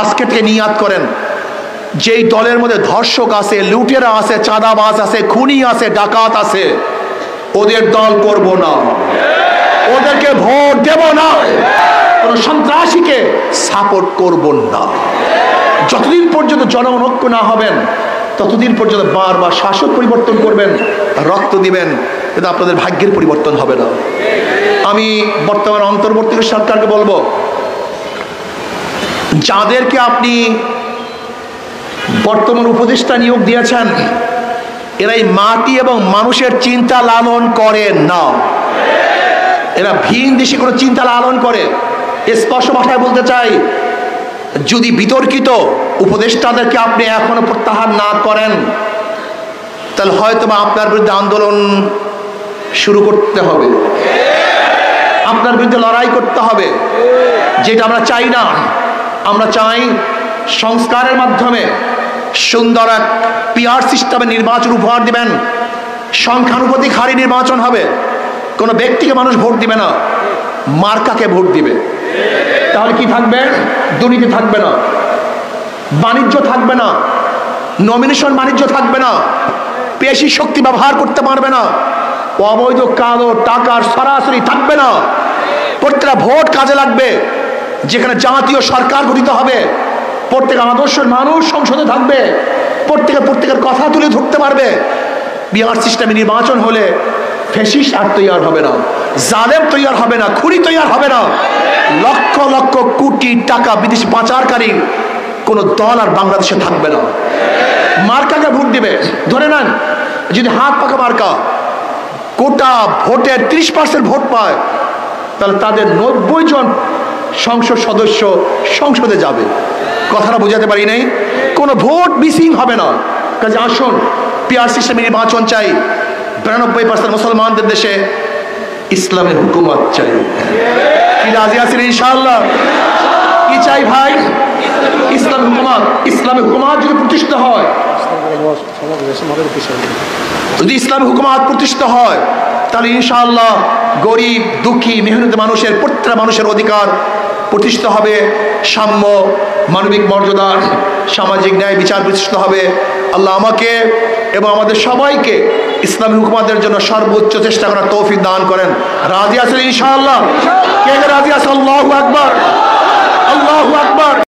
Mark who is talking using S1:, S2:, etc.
S1: আজকে থেকে নিয়াত করেন, যেই দলের মধ্যে ধর্ষক আছে, লুটেরা আছে, চাঁদাবাজ আছে, খুনি আছে, ডাকাত আছে, ওদের দল করব না, ওদেরকে ভোট দেব না, কোন সন্ত্রাসীকে সাপোর্ট করব না। যতদিন পর্যন্ত জনগণ ঐক্য না হবেন ততদিন পর্যন্ত বারবার শাসক পরিবর্তন করবেন, রক্ত দিবেন, কিন্তু আপনাদের ভাগ্যের পরিবর্তন হবে না। আমি বর্তমান অন্তর্বর্তী সরকারকে বলবো, যাদেরকে আপনি বর্তমান উপদেষ্টা নিয়োগ দিয়েছেন, এরাই মাটি এবং মানুষের চিন্তা লালন করে না, এরা ভিন দেশে কোনো চিন্তা লালন করে। স্পষ্ট ভাষায় বলতে চাই, যদি বিতর্কিত উপদেষ্টাদেরকে আপনি এখনো প্রত্যাহার না করেন, তাহলে হয়তো বা আপনার বিরুদ্ধে আন্দোলন শুরু করতে হবে, আপনার বিরুদ্ধে লড়াই করতে হবে, যেটা আমরা চাই না। আমরা চাই সংস্কারের মাধ্যমে সুন্দর এক পিআর সিস্টেমে নির্বাচন উপহার দিবেন, সংখ্যানুপাতিক হারে নির্বাচন হবে, কোনো ব্যক্তিকে মানুষ ভোট দিবে না, মার্কাকে ভোট দিবে। তাহলে কি থাকবে? দুর্নীতি থাকবে না, বাণিজ্য থাকবে না, নমিনেশন বাণিজ্য থাকবে না, পেশি শক্তি ব্যবহার করতে পারবে না, অবৈধ কালো টাকার সরাসরি থাকবে না। প্রত্যেকটা ভোট কাজে লাগবে, যেখানে জাতীয় সরকার গঠিত হবে, প্রত্যেক আদর্শের মানুষ সংসদে থাকবে, প্রত্যেকের কথা তুলে ধরতে পারবে। বিহার সিস্টেমে নির্বাচন হলে ফ্যাসিস্ট আর তৈরি হবে না, জালেম তৈরি হবে না, খুনি তৈরি হবে না, লক্ষ লক্ষ কোটি টাকা বিদেশি পাচারকারী কোন দল আর বাংলাদেশে থাকবে না। মার্কাকে ভোট দিবে, ধরে নেন যদি হাত পাকা মার্কা কোটা ভোটের 30% ভোট পায়, তাহলে তাদের 90 জন সংসদ সদস্য সংসদে যাবে। কথাটা বোঝাতে পারি নাই? কোনো ভোট মিসিং হবে না। কাজে আসুন, পিআর সিস্টেমে নির্বাচন চাই, 92% মুসলমানদের দেশে ইসলামের হুকুমত চাই। কি রাজি আছেন ইনশাআল্লাহ? কি চাই ভাই? ইসলাম হুকুমত। ইসলামের হুকুমত যদি প্রতিষ্ঠিত হয়, যদি ইসলামী হুকুমত প্রতিষ্ঠিত হয়, তাহলে ইনশাআল্লাহ গরিব দুঃখী মেহনতি মানুষের প্রত্যেকটা মানুষের অধিকার প্রতিষ্ঠিত হবে, সাম্য মানবিক মর্যাদা সামাজিক ন্যায় বিচার প্রতিষ্ঠিত হবে। আল্লাহ আমাকে এবং আমাদের সবাইকে ইসলামী হুকুমতের জন্য সর্বোচ্চ চেষ্টা করার তৌফিক দান করেন। রাজি আছেন ইনশাআল্লাহ? কে রাজি আছে? আল্লাহু আকবার, আল্লাহু আকবার।